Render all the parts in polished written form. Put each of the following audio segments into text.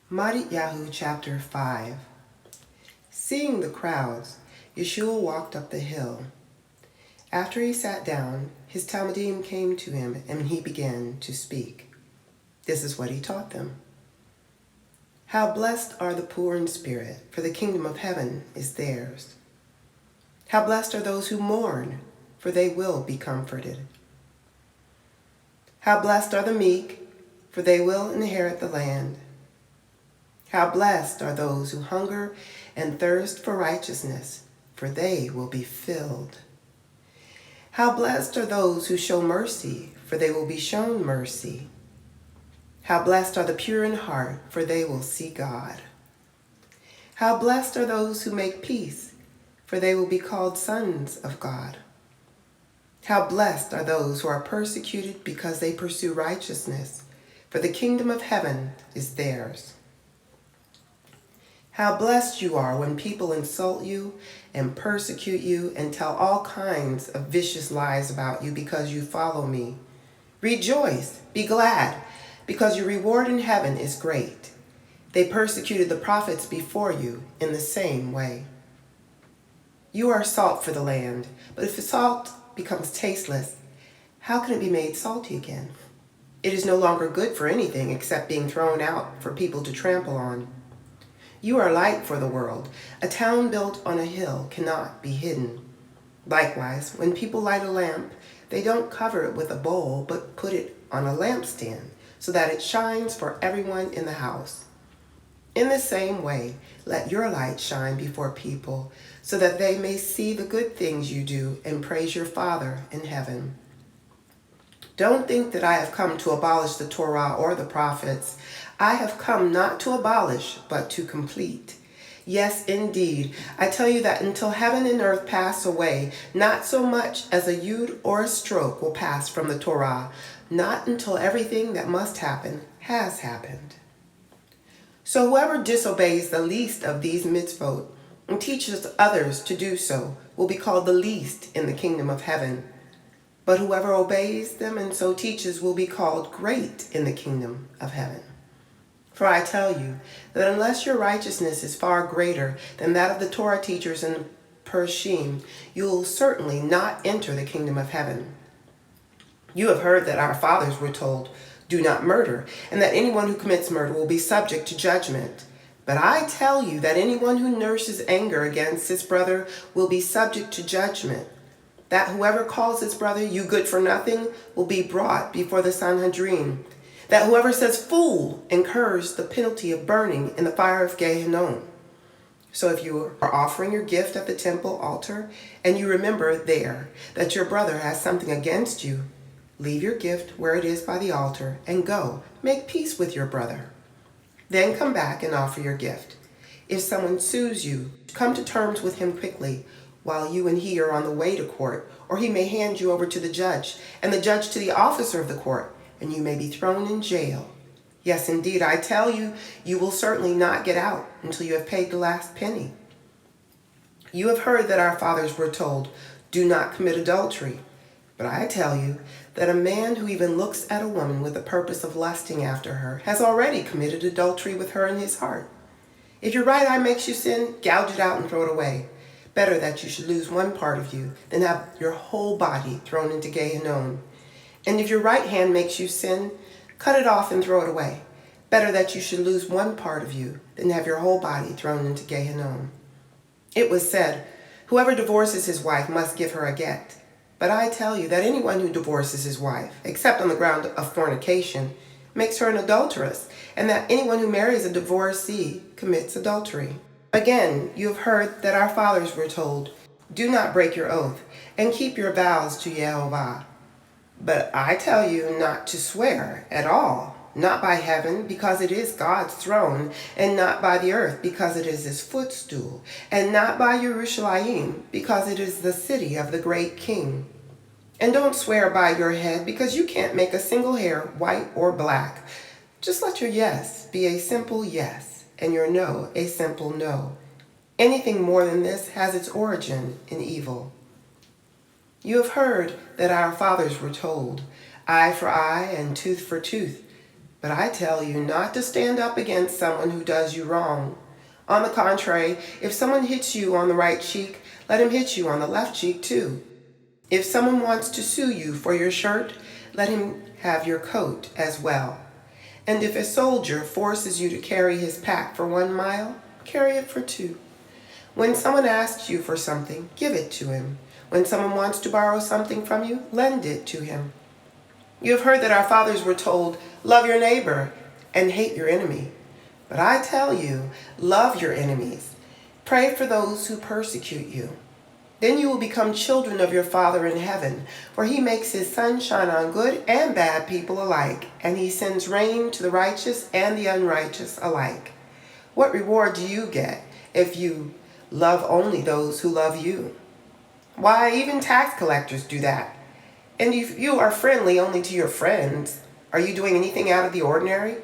Mattityahu Chapter 5. Seeing the crowds, Yeshua walked up the hill. After he sat down, his Talmudim came to him, and he began to speak. This is what he taught them. How blessed are the poor in spirit, for the kingdom of heaven is theirs. How blessed are those who mourn, for they will be comforted. How blessed are the meek, for they will inherit the land. How blessed are those who hunger and thirst for righteousness, for they will be filled. How blessed are those who show mercy, for they will be shown mercy. How blessed are the pure in heart, for they will see God. How blessed are those who make peace, for they will be called sons of God. How blessed are those who are persecuted because they pursue righteousness, for the kingdom of heaven is theirs. How blessed you are when people insult you and persecute you and tell all kinds of vicious lies about you because you follow me. Rejoice, be glad, because your reward in heaven is great. They persecuted the prophets before you in the same way. You are salt for the land, but if the salt becomes tasteless, how can it be made salty again? It is no longer good for anything except being thrown out for people to trample on. You are light for the world. A town built on a hill cannot be hidden. Likewise, when people light a lamp, they don't cover it with a bowl, but put it on a lampstand, so that it shines for everyone in the house. In the same way, let your light shine before people, so that they may see the good things you do and praise your Father in heaven. Don't think that I have come to abolish the Torah or the prophets. I have come not to abolish, but to complete. Yes, indeed, I tell you that until heaven and earth pass away, not so much as a yud or a stroke will pass from the Torah, not until everything that must happen has happened. So whoever disobeys the least of these mitzvot and teaches others to do so will be called the least in the kingdom of heaven. But whoever obeys them and so teaches will be called great in the kingdom of heaven. For I tell you that unless your righteousness is far greater than that of the Torah teachers and Pershim, you will certainly not enter the kingdom of heaven. You have heard that our fathers were told, "Do not murder," and that anyone who commits murder will be subject to judgment. But I tell you that anyone who nurses anger against his brother will be subject to judgment. That whoever calls his brother you good for nothing will be brought before the Sanhedrin. That whoever says fool incurs the penalty of burning in the fire of Gehinnom. So if you are offering your gift at the temple altar and you remember there that your brother has something against you, leave your gift where it is by the altar and go, make peace with your brother. Then come back and offer your gift. If someone sues you, come to terms with him quickly while you and he are on the way to court, or he may hand you over to the judge, and the judge to the officer of the court, and you may be thrown in jail. Yes, indeed, I tell you, you will certainly not get out until you have paid the last penny. You have heard that our fathers were told, "Do not commit adultery." But I tell you that a man who even looks at a woman with the purpose of lusting after her has already committed adultery with her in his heart. If your right eye makes you sin, gouge it out and throw it away. Better that you should lose one part of you than have your whole body thrown into Gehinnom. And if your right hand makes you sin, cut it off and throw it away. Better that you should lose one part of you than have your whole body thrown into Gehinnom. It was said, "Whoever divorces his wife must give her a get." But I tell you that anyone who divorces his wife, except on the ground of fornication, makes her an adulteress, and that anyone who marries a divorcee commits adultery. Again, you have heard that our fathers were told, "Do not break your oath, and keep your vows to Yehovah." But I tell you not to swear at all, not by heaven, because it is God's throne, and not by the earth, because it is his footstool, and not by Yerushalayim, because it is the city of the great king. And don't swear by your head, because you can't make a single hair white or black. Just let your yes be a simple yes, and your no a simple no. Anything more than this has its origin in evil. You have heard that our fathers were told, "Eye for eye and tooth for tooth." But I tell you not to stand up against someone who does you wrong. On the contrary, if someone hits you on the right cheek, let him hit you on the left cheek too. If someone wants to sue you for your shirt, let him have your coat as well. And if a soldier forces you to carry his pack for 1 mile, carry it for 2. When someone asks you for something, give it to him. When someone wants to borrow something from you, lend it to him. You have heard that our fathers were told, love your neighbor and hate your enemy. But I tell you, love your enemies. Pray for those who persecute you. Then you will become children of your Father in heaven, for he makes his sun shine on good and bad people alike, and he sends rain to the righteous and the unrighteous alike. What reward do you get if you love only those who love you? Why, even tax collectors do that. And if you are friendly only to your friends, are you doing anything out of the ordinary?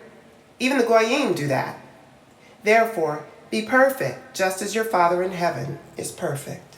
Even the Goyim do that. Therefore, be perfect, just as your Father in heaven is perfect.